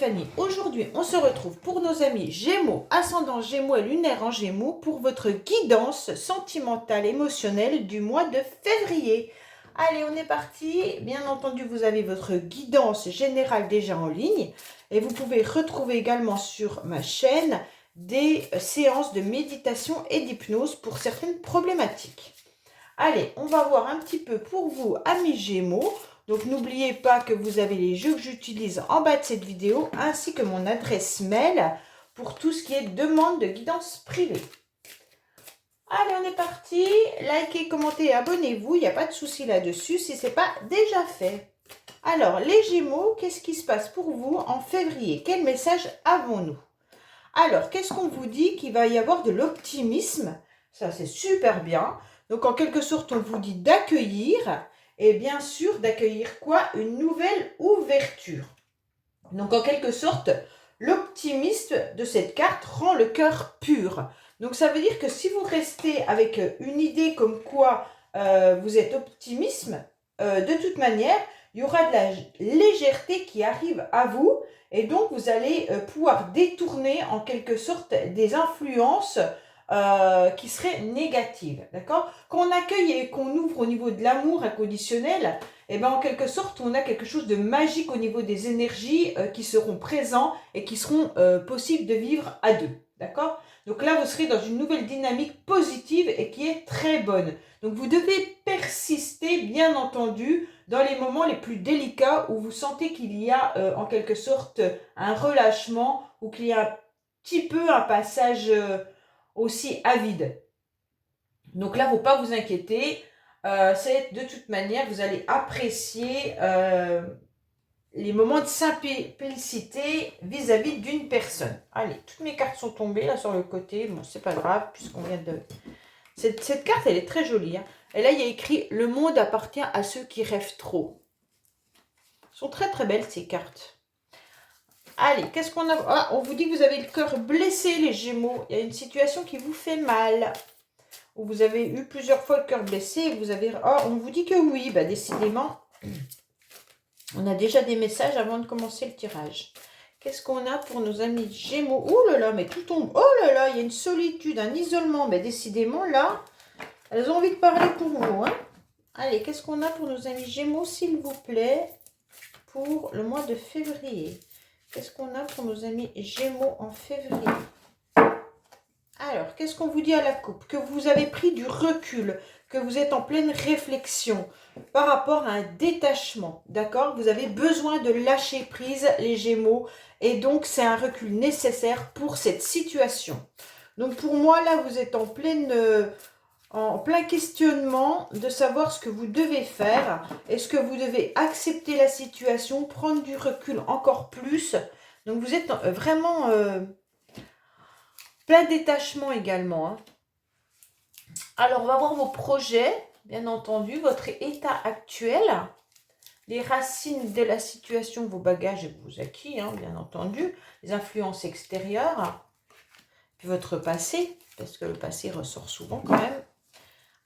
Stéphanie. Aujourd'hui, on se retrouve pour nos amis Gémeaux, ascendant Gémeaux et lunaire en Gémeaux pour votre guidance sentimentale émotionnelle du mois de février. Allez, on est parti. Bien entendu, vous avez votre guidance générale déjà en ligne et vous pouvez retrouver également sur ma chaîne des séances de méditation et d'hypnose pour certaines problématiques. Allez, on va voir un petit peu pour vous, amis Gémeaux. Donc, n'oubliez pas que vous avez les jeux que j'utilise en bas de cette vidéo, ainsi que mon adresse mail pour tout ce qui est demande de guidance privée. Allez, on est parti. Likez, commentez et abonnez-vous. Il n'y a pas de souci là-dessus si ce n'est pas déjà fait. Alors, les Gémeaux, qu'est-ce qui se passe pour vous en février? Quel message avons-nous? Alors, qu'est-ce qu'on vous dit? Qu'il va y avoir de l'optimisme. Ça, c'est super bien. Donc, en quelque sorte, on vous dit d'accueillir. Et bien sûr, d'accueillir quoi? Une nouvelle ouverture. Donc, en quelque sorte, l'optimisme de cette carte rend le cœur pur. Donc, ça veut dire que si vous restez avec une idée comme quoi vous êtes optimiste, de toute manière, il y aura de la légèreté qui arrive à vous. Et donc, vous allez pouvoir détourner en quelque sorte des influences qui seraient négatives, d'accord? Quand on accueille et qu'on ouvre au niveau de l'amour inconditionnel, et bien en quelque sorte, on a quelque chose de magique au niveau des énergies qui seront présents et qui seront possibles de vivre à deux, d'accord? Donc là, vous serez dans une nouvelle dynamique positive et qui est très bonne. Donc vous devez persister, bien entendu, dans les moments les plus délicats où vous sentez qu'il y a en quelque sorte un relâchement ou qu'il y a un petit peu un passage aussi avide. Donc là, il ne faut pas vous inquiéter. C'est de toute manière, vous allez apprécier les moments de simplicité vis-à-vis d'une personne. Allez, toutes mes cartes sont tombées là sur le côté. Bon, c'est pas grave, puisqu'on vient de... Cette carte, elle est très jolie. Hein. Et là, il y a écrit « Le monde appartient à ceux qui rêvent trop ». Elles sont très très belles, ces cartes. Allez, qu'est-ce qu'on a? Ah, on vous dit que vous avez le cœur blessé, les Gémeaux. Il y a une situation qui vous fait mal. Ou vous avez eu plusieurs fois le cœur blessé. Et vous avez... Ah, on vous dit que oui. Bah, décidément, on a déjà des messages avant de commencer le tirage. Qu'est-ce qu'on a pour nos amis Gémeaux? Oh là là, mais tout tombe. Oh là là, il y a une solitude, un isolement. Mais décidément, là, elles ont envie de parler pour vous. Hein. Allez, qu'est-ce qu'on a pour nos amis Gémeaux, s'il vous plaît, pour le mois de février? Qu'est-ce qu'on a pour nos amis Gémeaux en février? Alors, qu'est-ce qu'on vous dit à la coupe? Que vous avez pris du recul, que vous êtes en pleine réflexion par rapport à un détachement, d'accord? Vous avez besoin de lâcher prise, les Gémeaux, et donc c'est un recul nécessaire pour cette situation. Donc pour moi, là, vous êtes en plein questionnement de savoir ce que vous devez faire. Est-ce que vous devez accepter la situation, prendre du recul encore plus? Donc vous êtes vraiment plein détachement également. Hein. Alors on va voir vos projets, bien entendu, votre état actuel, les racines de la situation, vos bagages et vos acquis, hein, bien entendu, les influences extérieures, puis votre passé, parce que le passé ressort souvent quand même.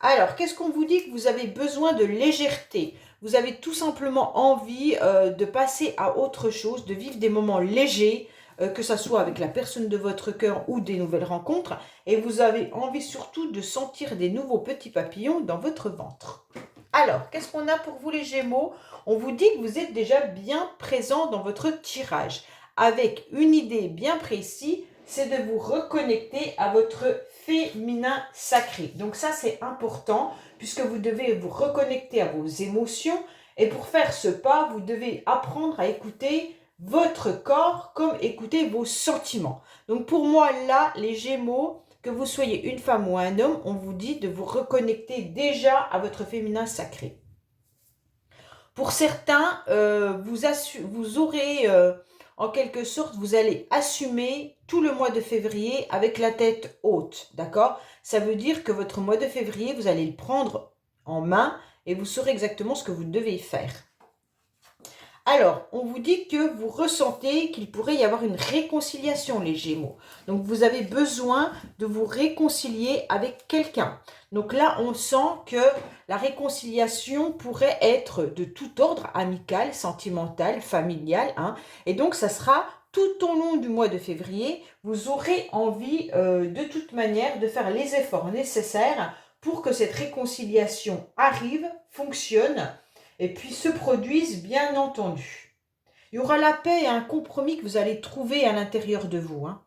Alors, qu'est-ce qu'on vous dit? Que vous avez besoin de légèreté. Vous avez tout simplement envie de passer à autre chose, de vivre des moments légers, que ce soit avec la personne de votre cœur ou des nouvelles rencontres. Et vous avez envie surtout de sentir des nouveaux petits papillons dans votre ventre. Alors, qu'est-ce qu'on a pour vous les Gémeaux? On vous dit que vous êtes déjà bien présent dans votre tirage, avec une idée bien précise, c'est de vous reconnecter à votre féminin sacré. Donc ça, c'est important, puisque vous devez vous reconnecter à vos émotions. Et pour faire ce pas, vous devez apprendre à écouter votre corps comme écouter vos sentiments. Donc pour moi, là, les Gémeaux, que vous soyez une femme ou un homme, on vous dit de vous reconnecter déjà à votre féminin sacré. Pour certains, vous aurez, en quelque sorte, vous allez assumer tout le mois de février avec la tête haute, d'accord? Ça veut dire que votre mois de février, vous allez le prendre en main et vous saurez exactement ce que vous devez faire. Alors, on vous dit que vous ressentez qu'il pourrait y avoir une réconciliation, les Gémeaux. Donc, vous avez besoin de vous réconcilier avec quelqu'un. Donc là, on sent que la réconciliation pourrait être de tout ordre, amical, sentimental, familial. Hein, et donc, ça sera tout au long du mois de février, vous aurez envie de toute manière de faire les efforts nécessaires pour que cette réconciliation arrive, fonctionne et puis se produise bien entendu. Il y aura la paix et un compromis que vous allez trouver à l'intérieur de vous, hein.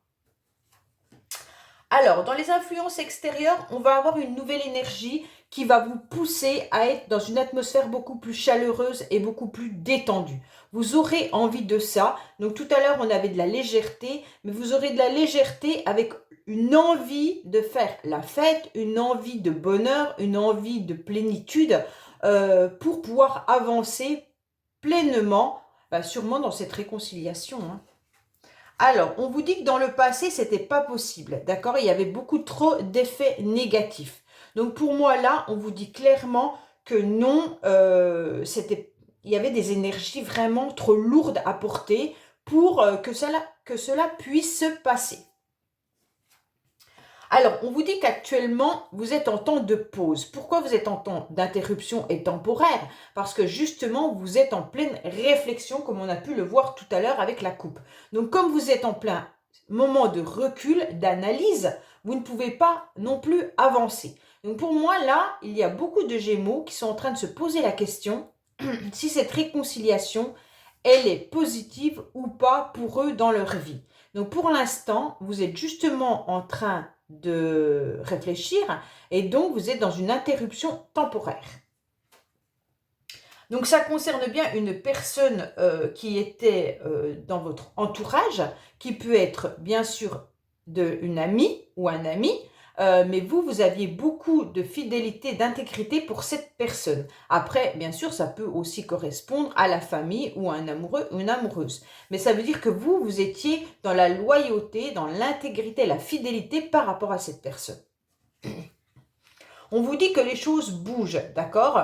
Alors, dans les influences extérieures, on va avoir une nouvelle énergie qui va vous pousser à être dans une atmosphère beaucoup plus chaleureuse et beaucoup plus détendue. Vous aurez envie de ça. Donc tout à l'heure, on avait de la légèreté, mais vous aurez de la légèreté avec une envie de faire la fête, une envie de bonheur, une envie de plénitude pour pouvoir avancer pleinement, sûrement dans cette réconciliation, hein. Alors, on vous dit que dans le passé, c'était pas possible, d'accord? Il y avait beaucoup trop d'effets négatifs. Donc, pour moi, là, on vous dit clairement que non, il y avait des énergies vraiment trop lourdes à porter pour que cela puisse se passer. Alors, on vous dit qu'actuellement, vous êtes en temps de pause. Pourquoi vous êtes en temps d'interruption et temporaire? Parce que justement, vous êtes en pleine réflexion, comme on a pu le voir tout à l'heure avec la coupe. Donc, comme vous êtes en plein moment de recul, d'analyse, vous ne pouvez pas non plus avancer. Donc, pour moi, là, il y a beaucoup de Gémeaux qui sont en train de se poser la question si cette réconciliation, elle est positive ou pas pour eux dans leur vie. Donc, pour l'instant, vous êtes justement en train de réfléchir et donc vous êtes dans une interruption temporaire. Donc ça concerne bien une personne qui était dans votre entourage, qui peut être bien sûr une amie ou un ami, mais vous aviez beaucoup de fidélité, d'intégrité pour cette personne. Après, bien sûr, ça peut aussi correspondre à la famille ou à un amoureux ou une amoureuse. Mais ça veut dire que vous étiez dans la loyauté, dans l'intégrité, la fidélité par rapport à cette personne. On vous dit que les choses bougent, d'accord ?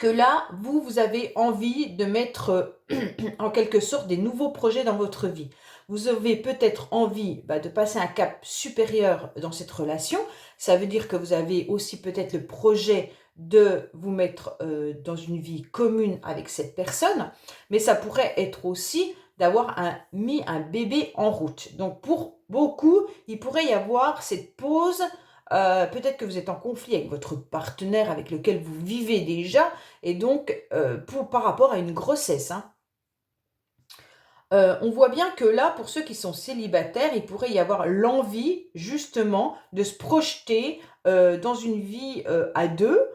Que là, vous avez envie de mettre en quelque sorte des nouveaux projets dans votre vie. Vous avez peut-être envie de passer un cap supérieur dans cette relation. Ça veut dire que vous avez aussi peut-être le projet de vous mettre dans une vie commune avec cette personne. Mais ça pourrait être aussi d'avoir mis un bébé en route. Donc pour beaucoup, il pourrait y avoir cette pause. Peut-être que vous êtes en conflit avec votre partenaire avec lequel vous vivez déjà. Et donc, par rapport à une grossesse, hein. On voit bien que là, pour ceux qui sont célibataires, il pourrait y avoir l'envie, justement, de se projeter dans une vie à deux,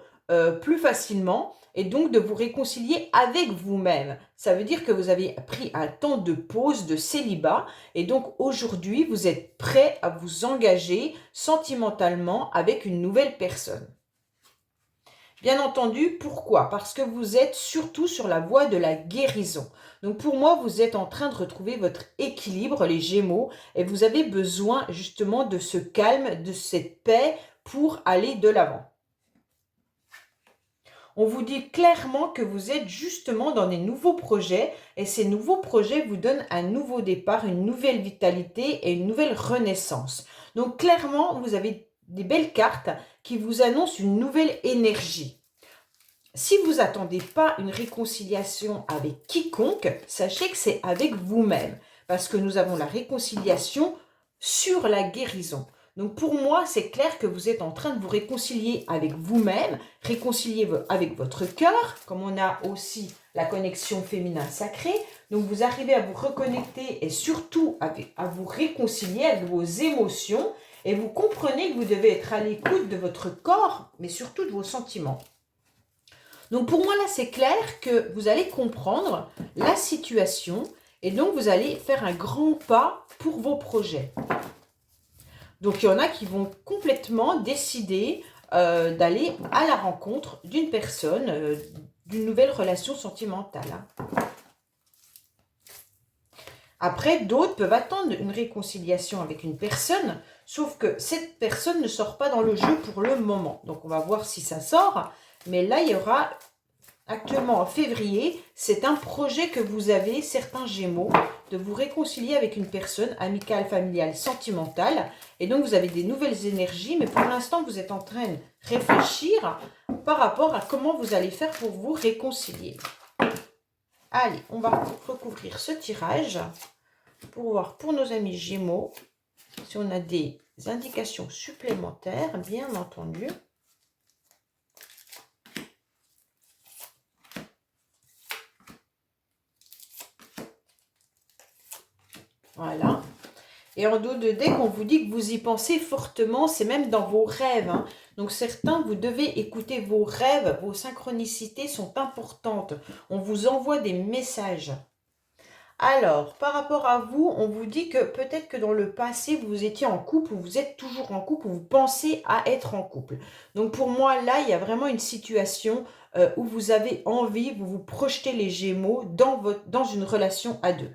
plus facilement, et donc de vous réconcilier avec vous-même. Ça veut dire que vous avez pris un temps de pause, de célibat, et donc aujourd'hui, vous êtes prêt à vous engager sentimentalement avec une nouvelle personne. Bien entendu, pourquoi? Parce que vous êtes surtout sur la voie de la guérison. Donc pour moi, vous êtes en train de retrouver votre équilibre, les Gémeaux, et vous avez besoin justement de ce calme, de cette paix pour aller de l'avant. On vous dit clairement que vous êtes justement dans des nouveaux projets et ces nouveaux projets vous donnent un nouveau départ, une nouvelle vitalité et une nouvelle renaissance. Donc clairement, vous avez des belles cartes qui vous annoncent une nouvelle énergie. Si vous n'attendez pas une réconciliation avec quiconque, sachez que c'est avec vous-même parce que nous avons la réconciliation sur la guérison. Donc pour moi, c'est clair que vous êtes en train de vous réconcilier avec vous-même, réconcilier avec votre cœur, comme on a aussi la connexion féminin sacré. Donc vous arrivez à vous reconnecter et surtout à vous réconcilier avec vos émotions et vous comprenez que vous devez être à l'écoute de votre corps, mais surtout de vos sentiments. Donc pour moi là, c'est clair que vous allez comprendre la situation et donc vous allez faire un grand pas pour vos projets. Donc, il y en a qui vont complètement décider d'aller à la rencontre d'une personne, d'une nouvelle relation sentimentale, hein. Après, d'autres peuvent attendre une réconciliation avec une personne, sauf que cette personne ne sort pas dans le jeu pour le moment. Donc, on va voir si ça sort. Mais là, il y aura actuellement en février, c'est un projet que vous avez, certains Gémeaux, de vous réconcilier avec une personne amicale, familiale, sentimentale. Et donc, vous avez des nouvelles énergies, mais pour l'instant, vous êtes en train de réfléchir par rapport à comment vous allez faire pour vous réconcilier. Allez, on va recouvrir ce tirage pour voir pour nos amis Gémeaux si on a des indications supplémentaires, bien entendu. Voilà. Et en dos de deck, on vous dit que vous y pensez fortement, c'est même dans vos rêves. Hein. Donc certains, vous devez écouter vos rêves, vos synchronicités sont importantes. On vous envoie des messages. Alors, par rapport à vous, on vous dit que peut-être que dans le passé, vous étiez en couple ou vous êtes toujours en couple ou vous pensez à être en couple. Donc pour moi, là, il y a vraiment une situation où vous avez envie, vous vous projetez les Gémeaux dans une relation à deux.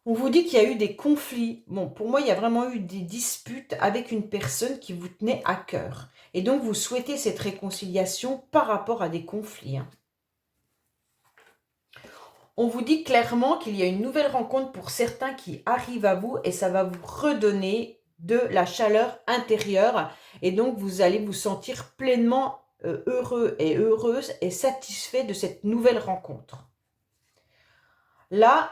On vous dit qu'il y a eu des conflits. Bon, pour moi, il y a vraiment eu des disputes avec une personne qui vous tenait à cœur. Et donc, vous souhaitez cette réconciliation par rapport à des conflits. Hein. On vous dit clairement qu'il y a une nouvelle rencontre pour certains qui arrivent à vous et ça va vous redonner de la chaleur intérieure. Et donc, vous allez vous sentir pleinement heureux et heureuse et satisfait de cette nouvelle rencontre. Là,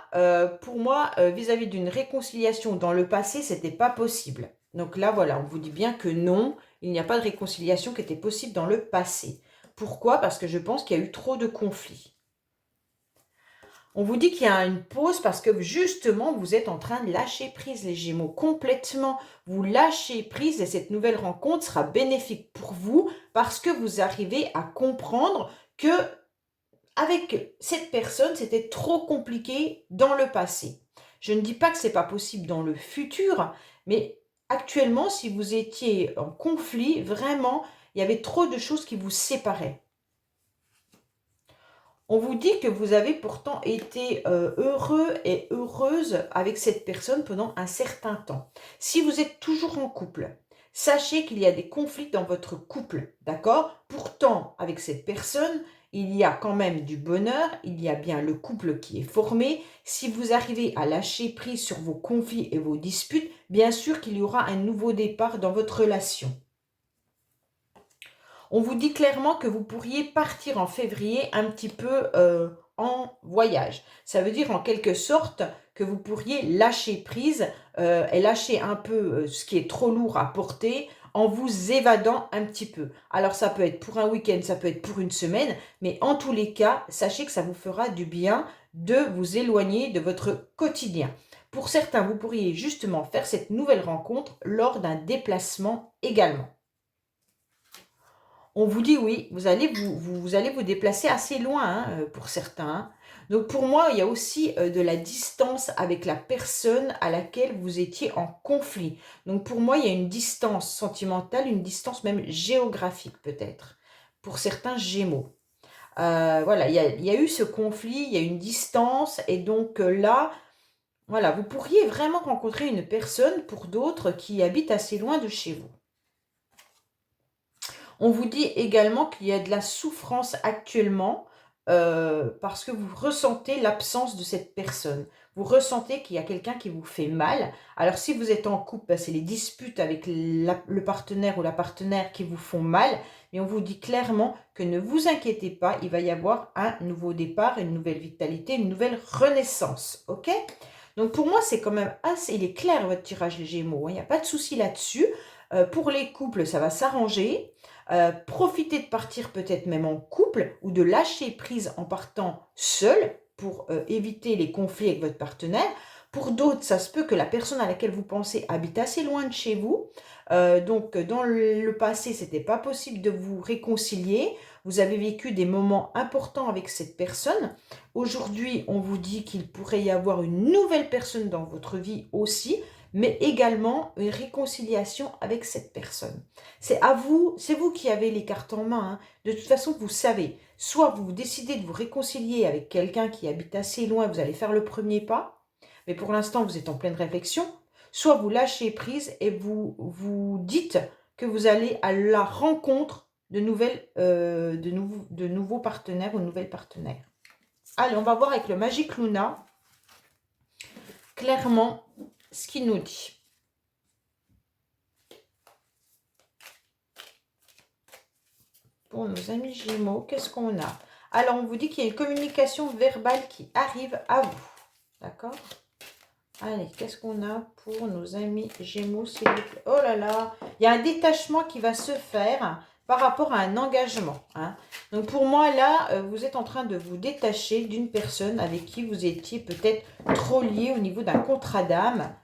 pour moi, vis-à-vis d'une réconciliation dans le passé, ce n'était pas possible. Donc là, voilà, on vous dit bien que non, il n'y a pas de réconciliation qui était possible dans le passé. Pourquoi? Parce que je pense qu'il y a eu trop de conflits. On vous dit qu'il y a une pause parce que justement, vous êtes en train de lâcher prise, les Gémeaux, complètement. Vous lâchez prise et cette nouvelle rencontre sera bénéfique pour vous parce que vous arrivez à comprendre que avec cette personne, c'était trop compliqué dans le passé. Je ne dis pas que ce n'est pas possible dans le futur, mais actuellement, si vous étiez en conflit, vraiment, il y avait trop de choses qui vous séparaient. On vous dit que vous avez pourtant été heureux et heureuse avec cette personne pendant un certain temps. Si vous êtes toujours en couple, sachez qu'il y a des conflits dans votre couple, d'accord? Pourtant, avec cette personne, il y a quand même du bonheur, il y a bien le couple qui est formé. Si vous arrivez à lâcher prise sur vos conflits et vos disputes, bien sûr qu'il y aura un nouveau départ dans votre relation. On vous dit clairement que vous pourriez partir en février un petit peu en voyage. Ça veut dire en quelque sorte que vous pourriez lâcher prise et lâcher un peu ce qui est trop lourd à porter en vous évadant un petit peu. Alors ça peut être pour un week-end, ça peut être pour une semaine, mais en tous les cas, sachez que ça vous fera du bien de vous éloigner de votre quotidien. Pour certains, vous pourriez justement faire cette nouvelle rencontre lors d'un déplacement également. On vous dit oui, vous allez vous déplacer assez loin hein, pour certains. Hein. Donc pour moi, il y a aussi de la distance avec la personne à laquelle vous étiez en conflit. Donc pour moi, il y a une distance sentimentale, une distance même géographique peut-être, pour certains Gémeaux. Voilà, il y a eu ce conflit, il y a une distance et donc là, voilà, vous pourriez vraiment rencontrer une personne pour d'autres qui habite assez loin de chez vous. On vous dit également qu'il y a de la souffrance actuellement parce que vous ressentez l'absence de cette personne. Vous ressentez qu'il y a quelqu'un qui vous fait mal. Alors si vous êtes en couple, ben, c'est les disputes avec le partenaire ou la partenaire qui vous font mal. Mais on vous dit clairement que ne vous inquiétez pas, il va y avoir un nouveau départ, une nouvelle vitalité, une nouvelle renaissance. Ok? Donc pour moi, c'est quand même assez... Il est clair votre tirage les Gémeaux, hein, il n'y a pas de souci là-dessus. Pour les couples, ça va s'arranger. Profitez de partir peut-être même en couple ou de lâcher prise en partant seul pour éviter les conflits avec votre partenaire. Pour d'autres, ça se peut que la personne à laquelle vous pensez habite assez loin de chez vous. Donc, dans le passé, ce n'était pas possible de vous réconcilier. Vous avez vécu des moments importants avec cette personne. Aujourd'hui, on vous dit qu'il pourrait y avoir une nouvelle personne dans votre vie aussi, mais également une réconciliation avec cette personne. C'est à vous, c'est vous qui avez les cartes en main. Hein. De toute façon, vous savez, soit vous décidez de vous réconcilier avec quelqu'un qui habite assez loin, vous allez faire le premier pas, mais pour l'instant, vous êtes en pleine réflexion, soit vous lâchez prise et vous vous dites que vous allez à la rencontre de nouveaux partenaires ou nouvelles partenaires. Allez, on va voir avec le Magic Luna, clairement, ce qu'il nous dit. Pour nos amis Gémeaux, qu'est-ce qu'on a? Alors, on vous dit qu'il y a une communication verbale qui arrive à vous. D'accord? Allez, qu'est-ce qu'on a pour nos amis Gémeaux, s'il vous plaît? Oh là là, il y a un détachement qui va se faire par rapport à un engagement. Hein. Donc pour moi, là, vous êtes en train de vous détacher d'une personne avec qui vous étiez peut-être trop lié au niveau d'un contrat d'âme.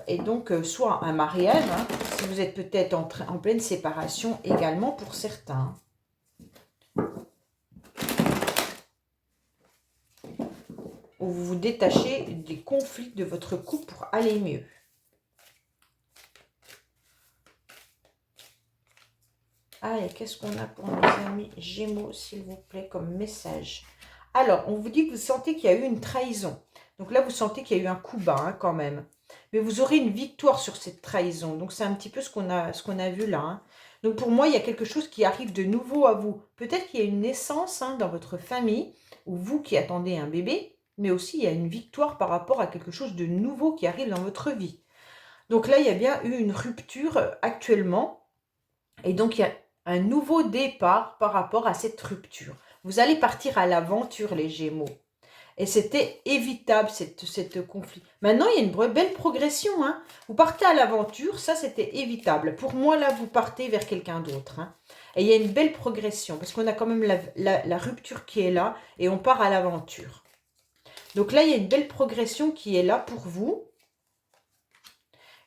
Et donc, soit un mariage, hein, si vous êtes peut-être en pleine séparation également pour certains. Ou vous vous détachez des conflits de votre couple pour aller mieux. Allez, qu'est-ce qu'on a pour nos amis Gémeaux, s'il vous plaît, comme message? Alors, on vous dit que vous sentez qu'il y a eu une trahison. Donc là, vous sentez qu'il y a eu un coup bas, hein, quand même. Mais vous aurez une victoire sur cette trahison. Donc, c'est un petit peu ce qu'on a vu là. Hein. Donc, pour moi, il y a quelque chose qui arrive de nouveau à vous. Peut-être qu'il y a une naissance hein, dans votre famille, ou vous qui attendez un bébé, mais aussi il y a une victoire par rapport à quelque chose de nouveau qui arrive dans votre vie. Donc là, il y a bien eu une rupture actuellement. Et donc, il y a un nouveau départ par rapport à cette rupture. Vous allez partir à l'aventure, les Gémeaux. Et c'était évitable, cette conflit. Maintenant, il y a une belle progression. Hein. Vous partez à l'aventure, ça, c'était évitable. Pour moi, là, vous partez vers quelqu'un d'autre. Hein. Et il y a une belle progression, parce qu'on a quand même la rupture qui est là, et on part à l'aventure. Donc là, il y a une belle progression qui est là pour vous.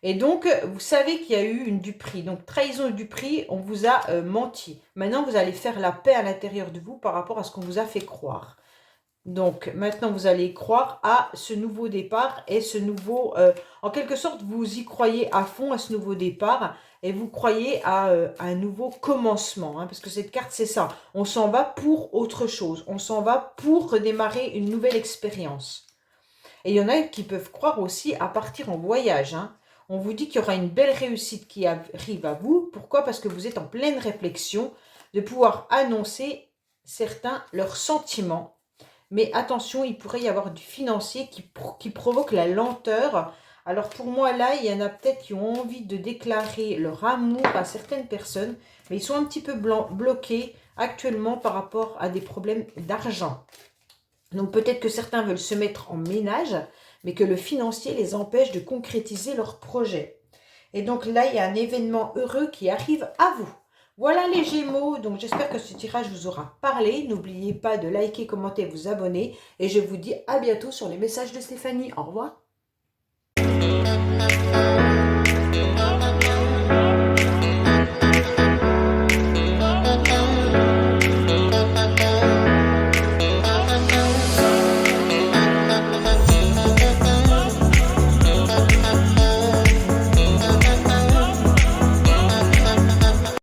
Et donc, vous savez qu'il y a eu une duperie. Donc, trahison et duperie, on vous a menti. Maintenant, vous allez faire la paix à l'intérieur de vous par rapport à ce qu'on vous a fait croire. Donc, maintenant, vous allez croire à ce nouveau départ et ce nouveau... en quelque sorte, vous y croyez à fond à ce nouveau départ et vous croyez à un nouveau commencement. Hein, parce que cette carte, c'est ça. On s'en va pour autre chose. On s'en va pour redémarrer une nouvelle expérience. Et il y en a qui peuvent croire aussi à partir en voyage. Hein. On vous dit qu'il y aura une belle réussite qui arrive à vous. Pourquoi? Parce que vous êtes en pleine réflexion de pouvoir annoncer certains leurs sentiments. Mais attention, il pourrait y avoir du financier qui provoque la lenteur. Alors pour moi, là, il y en a peut-être qui ont envie de déclarer leur amour à certaines personnes, mais ils sont un petit peu bloqués actuellement par rapport à des problèmes d'argent. Donc peut-être que certains veulent se mettre en ménage, mais que le financier les empêche de concrétiser leurs projets. Et donc là, il y a un événement heureux qui arrive à vous. Voilà les Gémeaux, donc j'espère que ce tirage vous aura parlé. N'oubliez pas de liker, commenter, vous abonner. Et je vous dis à bientôt sur les messages de Stéphanie. Au revoir.